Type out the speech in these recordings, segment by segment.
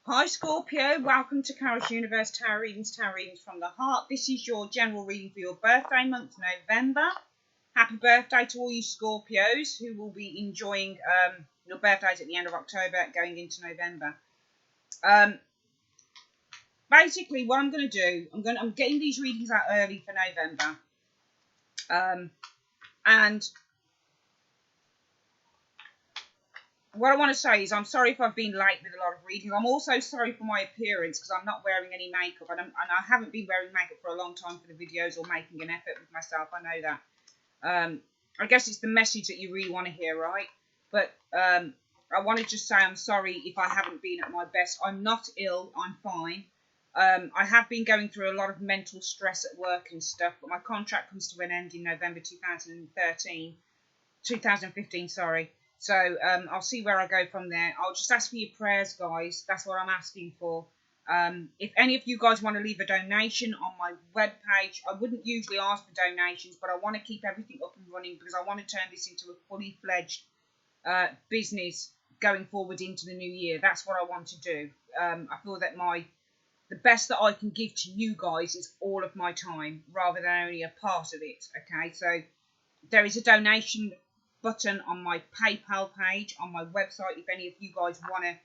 Hi Scorpio, welcome to Carol's Universe Tarot Readings from the Heart. This is your general reading for your birthday month, November. Happy birthday to all you Scorpios who will be enjoying your birthdays at the end of October going into November. Basically what I'm going to do, I'm getting these readings out early for November. And what I want to say is I'm sorry if I've been late with a lot of readings. I'm also sorry for my appearance because I'm not wearing any makeup. And I haven't been wearing makeup for a long time for the videos or making an effort with myself. I know that. I guess it's the message that you really want to hear, right? But I want to just say I'm sorry if I haven't been at my best. I'm not ill. I'm fine. I have been going through a lot of mental stress at work and stuff. But my contract comes to an end in November 2015, sorry. So I'll see where I go from there. I'll just ask for your prayers, guys. That's what I'm asking for. If any of you guys want to leave a donation on my webpage, I wouldn't usually ask for donations, but I want to keep everything up and running because I want to turn this into a fully fledged business going forward into the new year. That's what I want to do. I feel that the best that I can give to you guys is all of my time rather than only a part of it. Okay, so there is a donation button on my PayPal page on my website if any of you guys want to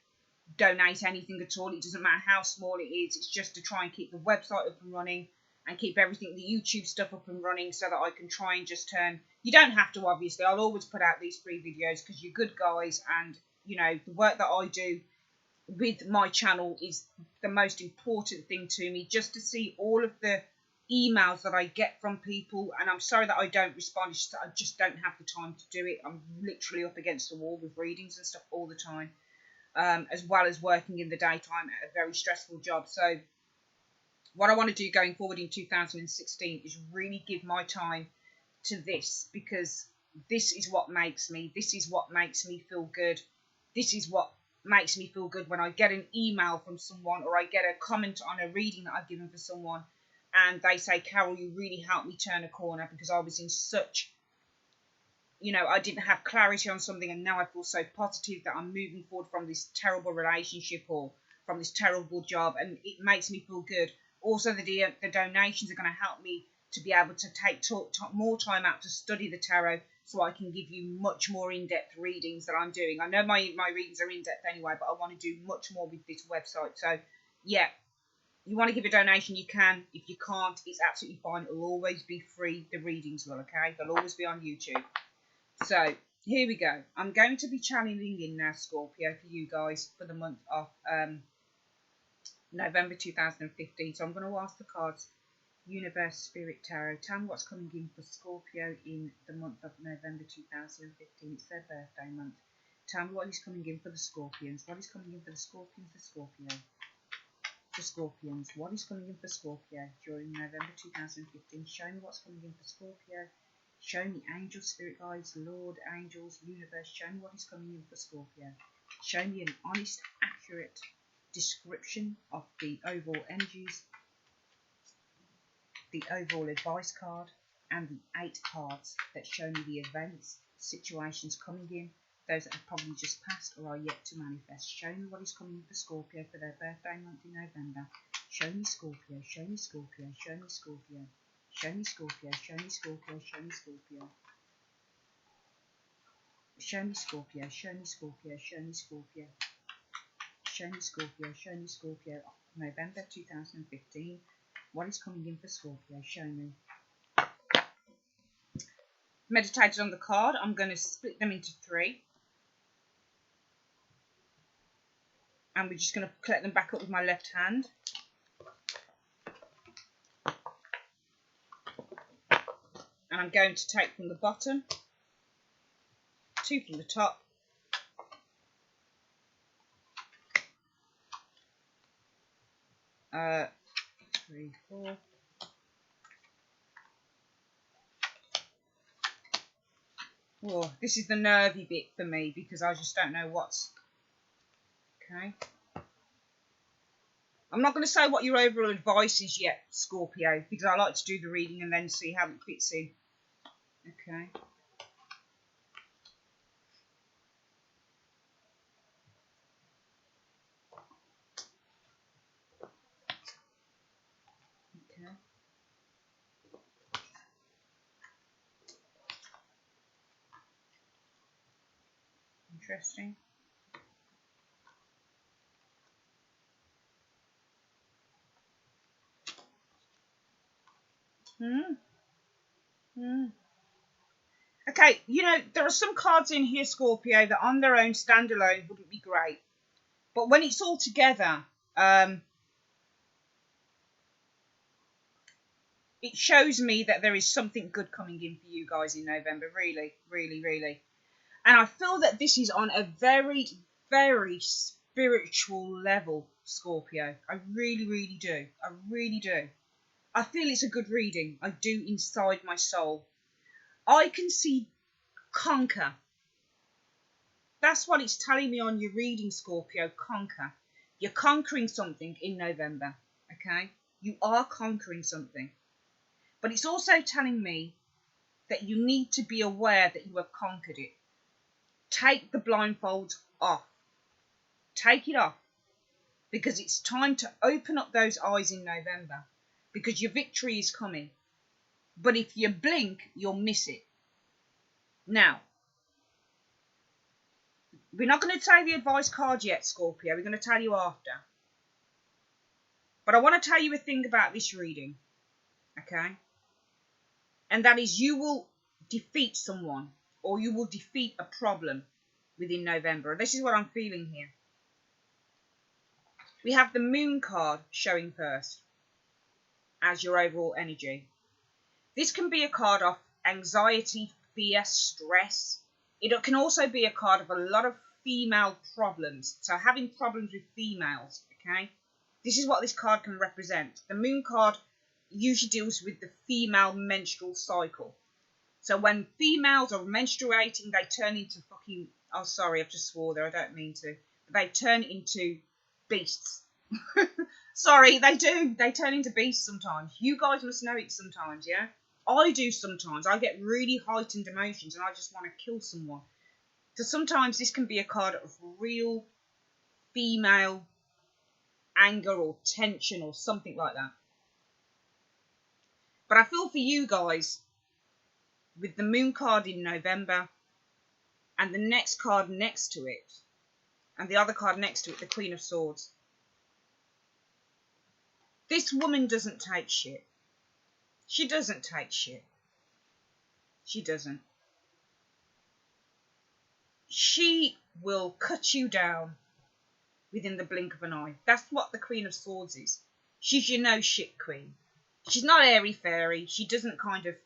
donate anything at all. It doesn't matter how small it is. It's just to try and keep the website up and running and keep everything, the YouTube stuff up and running so that I can try and just turn. You don't have to, obviously. I'll always put out these free videos because you're good guys, and you know the work that I do with my channel is the most important thing to me. Just to see all of the emails that I get from people, and I'm sorry that I don't respond. I just don't have the time to do it. I'm literally up against the wall with readings and stuff all the time, as well as working in the daytime at a very stressful job. So what I want to do going forward in 2016 is really give my time to this, because this is what makes me feel good. This is what makes me feel good when I get an email from someone or I get a comment on a reading that I've given for someone and they say, Carol, you really helped me turn a corner because I was in such, I didn't have clarity on something, and now I feel so positive that I'm moving forward from this terrible relationship or from this terrible job, and it makes me feel good. Also, the donations are going to help me to be able to take more time out to study the tarot so I can give you much more in-depth readings that I'm doing. I know my readings are in-depth anyway, but I want to do much more with this website. So, yeah. You want to give a donation, you can. If you can't, it's absolutely fine. It'll always be free. The readings will, okay? They'll always be on YouTube. So, here we go. I'm going to be channeling in now, Scorpio, for you guys for the month of November 2015. So, I'm going to ask the cards, Universe, Spirit, Tarot. Tell me what's coming in for Scorpio in the month of November 2015. It's their birthday month. Tell me what is coming in for the Scorpions. What is coming in for the Scorpions, the Scorpio? For Scorpions, what is coming in for Scorpio during November 2015? Show me what's coming in for Scorpio. Show me angels, spirit guides, Lord, angels, universe. Show me what is coming in for Scorpio. Show me an honest, accurate description of the overall energies, the overall advice card, and the 8 cards that show me the events, situations coming in, those that have probably just passed or are yet to manifest. Show me what is coming for Scorpio for their birthday month in November. Show me Scorpio, show me Scorpio, show me Scorpio, show me Scorpio, show me Scorpio, show me Scorpio. Show me Scorpio, show me Scorpio, show me Scorpio. Show me Scorpio, show me Scorpio. November 2015. What is coming in for Scorpio? Show me. Meditated on the card. I'm going to split them into 3. And we're just going to collect them back up with my left hand. And I'm going to take from the bottom, 2 from the top, 3, 4. Oh, this is the nervy bit for me because I just don't know what's... Okay. I'm not going to say what your overall advice is yet, Scorpio, because I like to do the reading and then see how it fits in. Okay. interesting. Hmm. Hmm. Okay, you know, there are some cards in here, Scorpio, that on their own, standalone, wouldn't be great. But when it's all together, it shows me that there is something good coming in for you guys in November. Really, really, really. And I feel that this is on a very, very spiritual level, Scorpio. I really, really do. I really do. I feel it's a good reading. I do inside my soul. I can see conquer. That's what it's telling me on your reading, Scorpio. Conquer. You're conquering something in November. Okay? You are conquering something. But it's also telling me that you need to be aware that you have conquered it. Take the blindfolds off. Take it off. Because it's time to open up those eyes in November. Because your victory is coming. But if you blink, you'll miss it. Now, we're not going to tell you the advice card yet, Scorpio. We're going to tell you after. But I want to tell you a thing about this reading. Okay? And that is you will defeat someone or you will defeat a problem within November. This is what I'm feeling here. We have the Moon card showing first as your overall energy. This can be a card of anxiety, fear, stress. It can also be a card of a lot of female problems. So having problems with females, okay? This is what this card can represent. The Moon card usually deals with the female menstrual cycle. So when females are menstruating, they turn into fucking... Oh, sorry, I've just swore there. I don't mean to. They turn into beasts. Sorry, they do. They turn into beasts sometimes. You guys must know it sometimes, yeah? I do sometimes. I get really heightened emotions and I just want to kill someone. So sometimes this can be a card of real female anger or tension or something like that. But I feel for you guys, with the Moon card in November and the next card next to it, and the other card next to it, the Queen of Swords. This woman doesn't take shit. She doesn't take shit. She doesn't. She will cut you down within the blink of an eye. That's what the Queen of Swords is. She's your no shit queen. She's not airy fairy. She doesn't kind of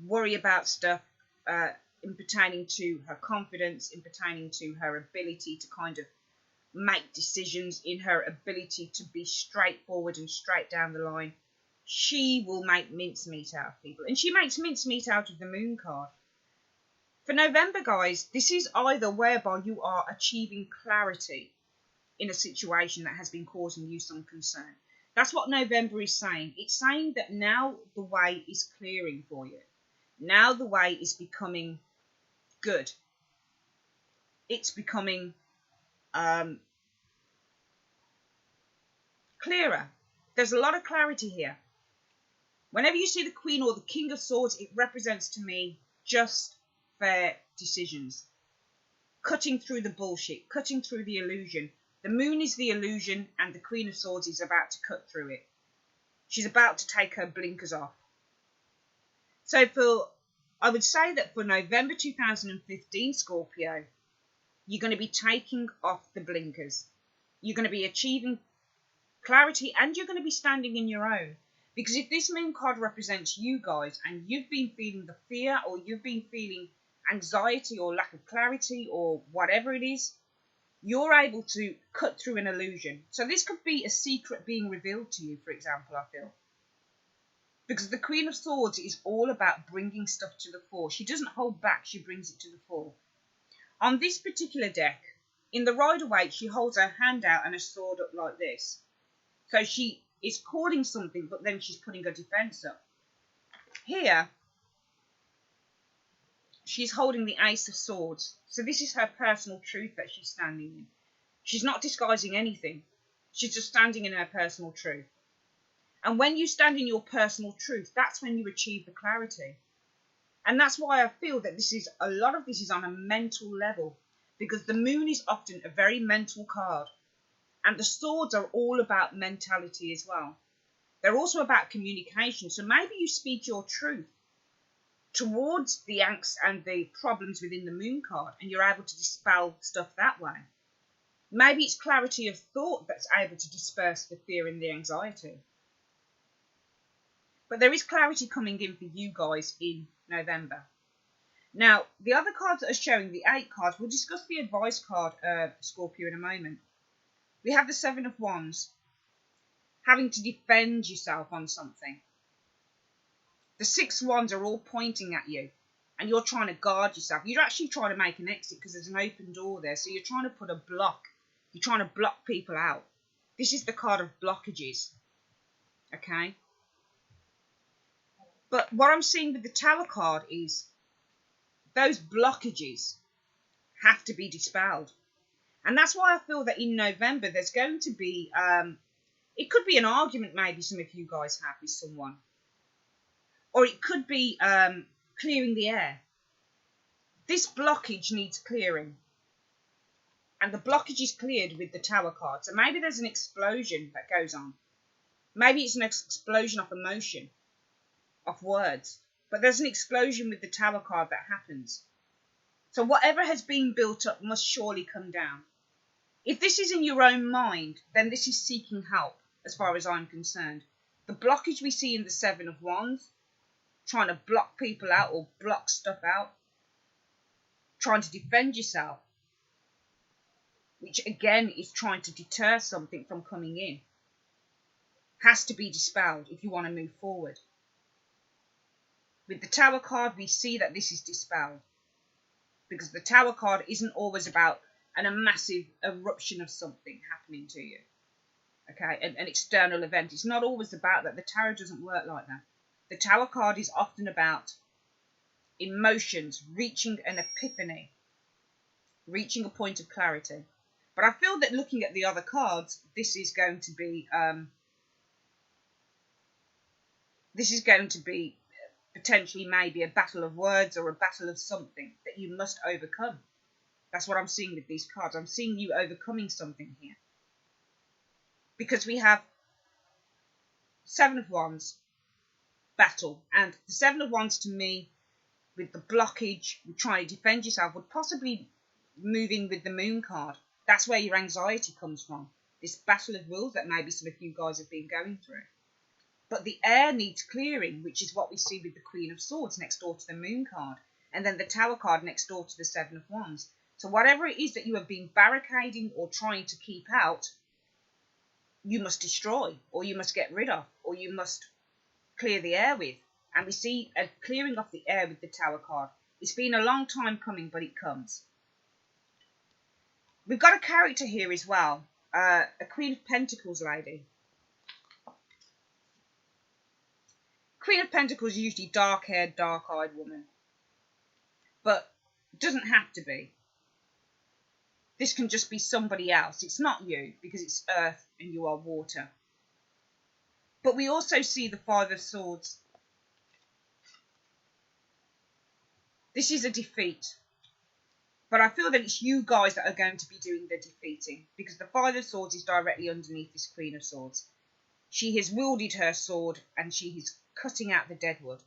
worry about stuff in pertaining to her confidence, in pertaining to her ability to kind of make decisions, in her ability to be straightforward and straight down the line. She will make mincemeat out of people. And she makes mincemeat out of the Moon card. For November, guys, this is either whereby you are achieving clarity in a situation that has been causing you some concern. That's what November is saying. It's saying that now the way is clearing for you. Now the way is becoming good. It's becoming clearer. There's a lot of clarity here. Whenever you see the Queen or the King of Swords, it represents to me just fair decisions. Cutting through the bullshit, cutting through the illusion. The Moon is the illusion and the Queen of Swords is about to cut through it. She's about to take her blinkers off. So I would say that for November 2015, Scorpio, you're going to be taking off the blinkers. You're going to be achieving clarity and you're going to be standing in your own. Because if this Moon card represents you guys and you've been feeling the fear or you've been feeling anxiety or lack of clarity or whatever it is, you're able to cut through an illusion. So this could be a secret being revealed to you, for example, I feel. Because the Queen of Swords is all about bringing stuff to the fore. She doesn't hold back, she brings it to the fore. On this particular deck, in the Rider-Waite, she holds her hand out and a sword up like this. So she is calling something, but then she's putting her defence up. Here, she's holding the Ace of Swords. So this is her personal truth that she's standing in. She's not disguising anything. She's just standing in her personal truth. And when you stand in your personal truth, that's when you achieve the clarity. And that's why I feel that a lot of this is on a mental level, because the moon is often a very mental card. And the swords are all about mentality as well. They're also about communication. So maybe you speak your truth towards the angst and the problems within the moon card, and you're able to dispel stuff that way. Maybe it's clarity of thought that's able to disperse the fear and the anxiety. But there is clarity coming in for you guys in November. Now, the other cards that are showing, the 8 cards, we'll discuss the advice card, Scorpio, in a moment. We have the 7 of Wands, having to defend yourself on something. The 6 Wands are all pointing at you, and you're trying to guard yourself. You're actually trying to make an exit because there's an open door there, so you're trying to put a block. You're trying to block people out. This is the card of blockages, okay? But what I'm seeing with the Tower card is those blockages have to be dispelled. And that's why I feel that in November there's going to be, it could be an argument maybe some of you guys have with someone. Or it could be clearing the air. This blockage needs clearing. And the blockage is cleared with the Tower card. So maybe there's an explosion that goes on. Maybe it's an explosion of emotion, of words. But there's an explosion with the Tower card that happens. So whatever has been built up must surely come down. If this is in your own mind, then this is seeking help, as far as I'm concerned. The blockage we see in the 7 of Wands, trying to block people out or block stuff out, trying to defend yourself, which again is trying to deter something from coming in, has to be dispelled if you want to move forward. With the Tower card, we see that this is dispelled, because the Tower card isn't always about a massive eruption of something happening to you. Okay, an external event. It's not always about that. The Tarot doesn't work like that. The Tower card is often about emotions, reaching an epiphany, reaching a point of clarity. But I feel that looking at the other cards, this is going to be potentially maybe a battle of words or a battle of something that you must overcome. That's what I'm seeing with these cards. I'm seeing you overcoming something here. Because we have 7 of Wands, battle. And the 7 of Wands, to me, with the blockage, with trying to defend yourself, would possibly move in with the Moon card. That's where your anxiety comes from. This battle of wills that maybe some of you guys have been going through. But the air needs clearing, which is what we see with the Queen of Swords next door to the Moon card. And then the Tower card next door to the 7 of Wands. So whatever it is that you have been barricading or trying to keep out, you must destroy, or you must get rid of, or you must clear the air with. And we see a clearing of the air with the Tower card. It's been a long time coming, but it comes. We've got a character here as well, a Queen of Pentacles lady. Queen of Pentacles is usually dark-haired, dark-eyed woman. But it doesn't have to be. This can just be somebody else. It's not you, because it's earth and you are water. But we also see the 5 of Swords. This is a defeat. But I feel that it's you guys that are going to be doing the defeating, because the 5 of Swords is directly underneath this Queen of Swords. She has wielded her sword and she is cutting out the deadwood.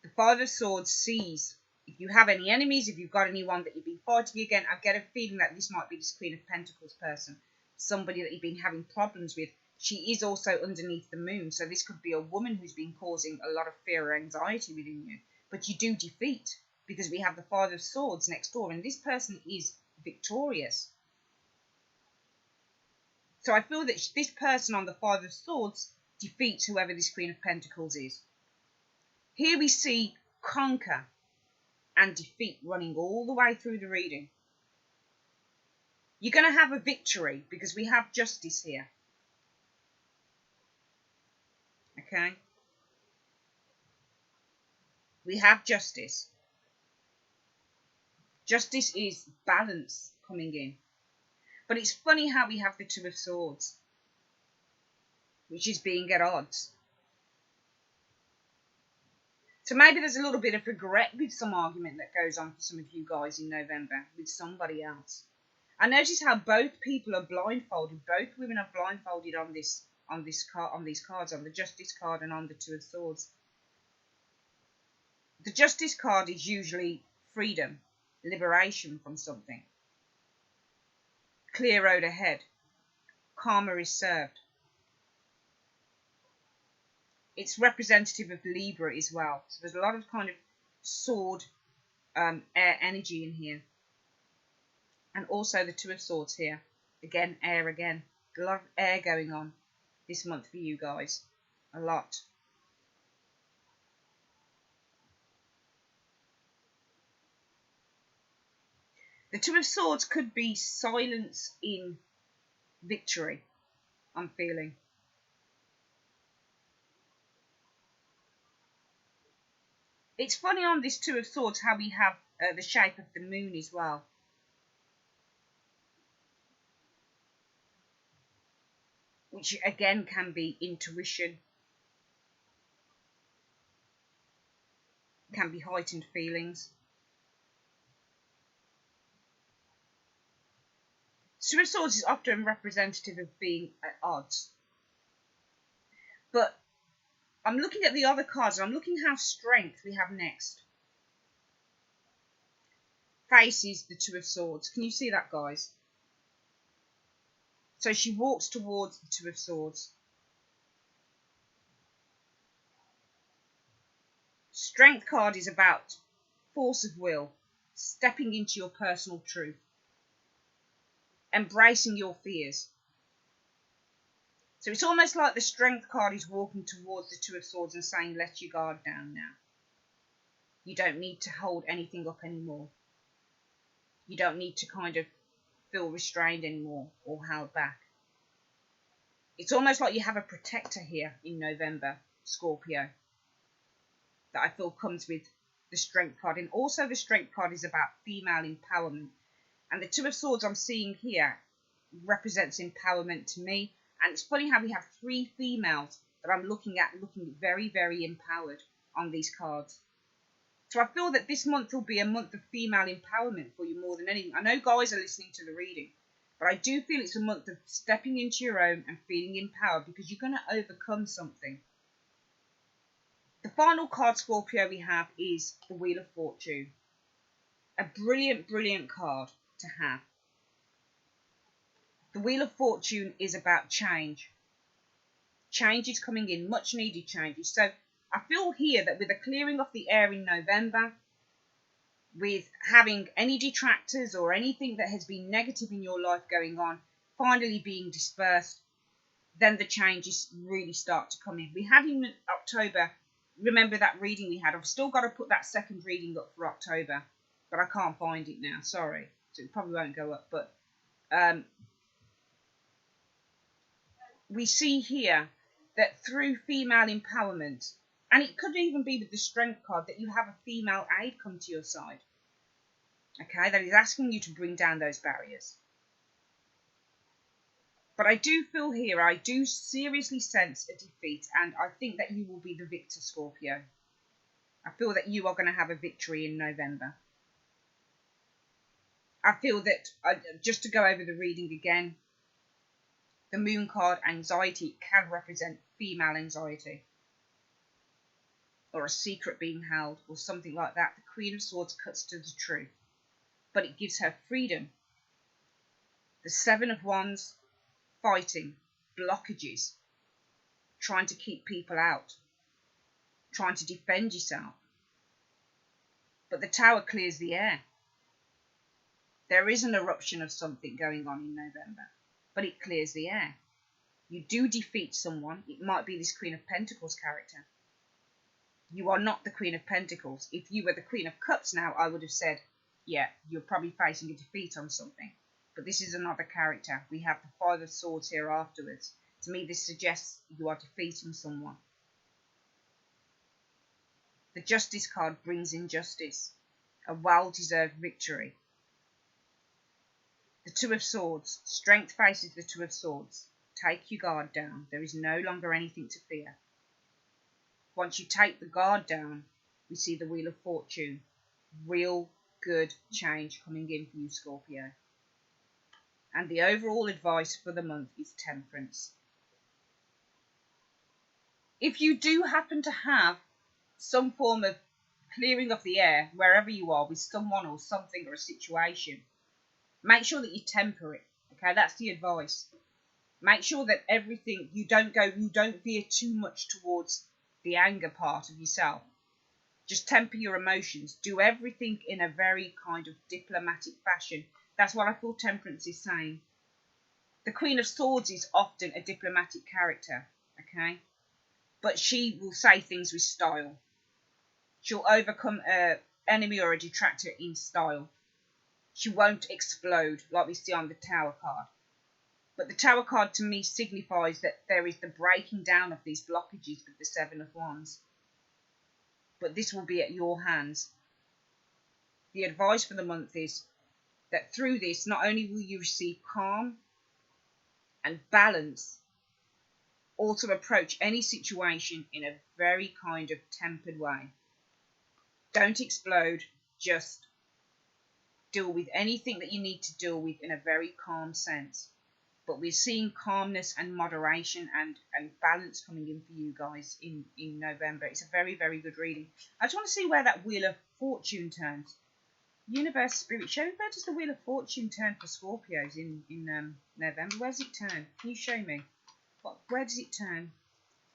The 5 of Swords sees, if you have any enemies, if you've got anyone that you've been fighting against, I get a feeling that this might be this Queen of Pentacles person, somebody that you've been having problems with. She is also underneath the moon, so this could be a woman who's been causing a lot of fear or anxiety within you. But you do defeat, because we have the 5 of Swords next door, and this person is victorious. So I feel that this person on the 5 of Swords defeats whoever this Queen of Pentacles is. Here we see conquer and defeat running all the way through the reading. You're going to have a victory because we have justice here. Okay? We have justice. Justice is balance coming in. But it's funny how we have the 2 of Swords. which is being at odds. So maybe there's a little bit of regret with some argument that goes on for some of you guys in November with somebody else. I notice how both people are blindfolded. Both women are blindfolded on these cards, on the Justice card and on the Two of Swords. The Justice card is usually freedom, liberation from something. Clear road ahead. Karma is served. It's representative of Libra as well. So there's a lot of kind of sword, air energy in here. And also the Two of Swords here. Again, air again. A lot of air going on this month for you guys. A lot. The Two of Swords could be silence in victory, I'm feeling. It's funny on this Two of Swords how we have the shape of the moon as well. Which again can be intuition, can be heightened feelings. Two of Swords is often representative of being at odds. But I'm looking at the other cards and I'm looking how strength we have next. Faces the Two of Swords. Can you see that, guys? So she walks towards the Two of Swords. Strength card is about force of will, stepping into your personal truth, embracing your fears. So it's almost like the Strength card is walking towards the Two of Swords and saying, let your guard down now. You don't need to hold anything up anymore. You don't need to kind of feel restrained anymore or held back. It's almost like you have a protector here in November, Scorpio, that I feel comes with the Strength card. And also the Strength card is about female empowerment. And the Two of Swords I'm seeing here represents empowerment to me. And it's funny how we have three females that I'm looking very, very empowered on these cards. So I feel that this month will be a month of female empowerment for you more than anything. I know guys are listening to the reading, but I do feel it's a month of stepping into your own and feeling empowered because you're going to overcome something. The final card, Scorpio, we have is the Wheel of Fortune. A brilliant, brilliant card to have. The Wheel of Fortune is about change. Change is coming in, much needed changes. So I feel here that with the clearing of the air in November, with having any detractors or anything that has been negative in your life going on, finally being dispersed, then the changes really start to come in. We had in October, remember that reading we had? I've still got to put that second reading up for October, but I can't find it now, sorry. So it probably won't go up, but we see here that through female empowerment, and it could even be with the Strength card, that you have a female aid come to your side. Okay, that is asking you to bring down those barriers. But I do feel here, I do seriously sense a defeat, and I think that you will be the victor, Scorpio. I feel that you are going to have a victory in November. I feel that, just to go over the reading again, the Moon card, anxiety, can represent female anxiety. Or a secret being held, or something like that. The Queen of Swords cuts to the truth. But it gives her freedom. The Seven of Wands, fighting, blockages, trying to keep people out, trying to defend yourself. But the Tower clears the air. There is an eruption of something going on in November, but it clears the air. You do defeat someone. It might be this Queen of Pentacles character. You are not the Queen of Pentacles. If you were the Queen of Cups now, I would have said, yeah, you're probably facing a defeat on something. But this is another character. We have the Five of Swords here afterwards. To me, this suggests you are defeating someone. The Justice card brings in justice. A well-deserved victory. The Two of Swords. Strength faces the Two of Swords. Take your guard down. There is no longer anything to fear. Once you take the guard down, we see the Wheel of Fortune. Real good change coming in for you, Scorpio. And the overall advice for the month is temperance. If you do happen to have some form of clearing of the air wherever you are with someone or something or a situation, make sure that you temper it. Okay, that's the advice. Make sure that everything, you don't veer too much towards the anger part of yourself. Just temper your emotions. Do everything in a very kind of diplomatic fashion. That's what I feel temperance is saying. The Queen of Swords is often a diplomatic character, okay? But she will say things with style. She'll overcome an enemy or a detractor in style. She won't explode like we see on the Tower card. But the Tower card to me signifies that there is the breaking down of these blockages with the Seven of Wands. But this will be at your hands. The advice for the month is that through this, not only will you receive calm and balance, also approach any situation in a very kind of tempered way. Don't explode, just deal with anything that you need to deal with in a very calm sense. But we're seeing calmness and moderation and balance coming in for you guys in November. It's a very, very good reading. I just want to see where that Wheel of Fortune turns. Universe, Spirit, show me where does the Wheel of Fortune turn for Scorpios in November? Where does it turn? Can you show me? Where does it turn?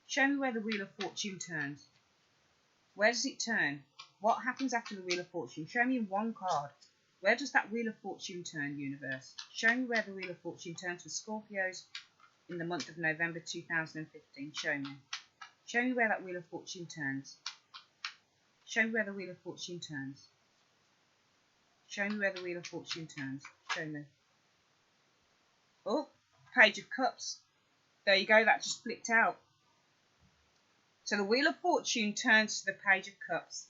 Show me where the Wheel of Fortune turns. Where does it turn? What happens after the Wheel of Fortune? Show me in one card. Where does that Wheel of Fortune turn, Universe? Show me where the Wheel of Fortune turns for Scorpios in the month of November 2015. Show me. Show me where that Wheel of Fortune turns. Show me where the Wheel of Fortune turns. Show me where the Wheel of Fortune turns. Show me. Oh, Page of Cups. There you go, that just flicked out. So the Wheel of Fortune turns to the Page of Cups.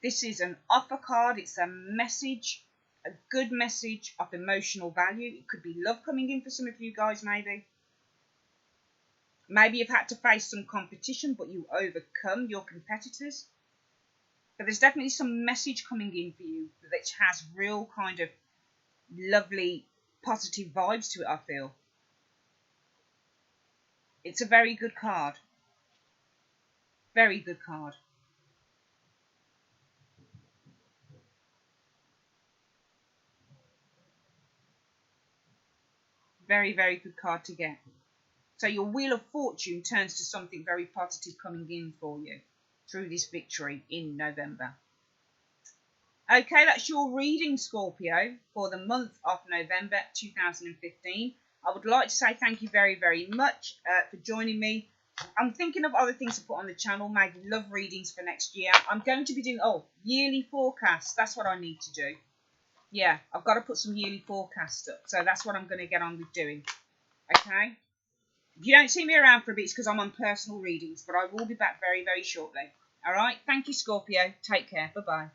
This is an offer card. It's a message, a good message of emotional value. It could be love coming in for some of you guys, maybe. Maybe you've had to face some competition, but you overcome your competitors. But there's definitely some message coming in for you that has real kind of lovely, positive vibes to it, I feel. It's a very good card. Very good card. Very, very good card to get. So your Wheel of Fortune turns to something very positive coming in for you through this victory in November. Okay, that's your reading, Scorpio, for the month of November 2015. I would like to say thank you very, very much for joining me. I'm thinking of other things to put on the channel, maybe love readings for next year. I'm going to be doing, yearly forecasts. That's what I need to do. Yeah, I've got to put some yearly forecasts up. So that's what I'm going to get on with doing. Okay? If you don't see me around for a bit, it's because I'm on personal readings. But I will be back very, very shortly. All right? Thank you, Scorpio. Take care. Bye-bye.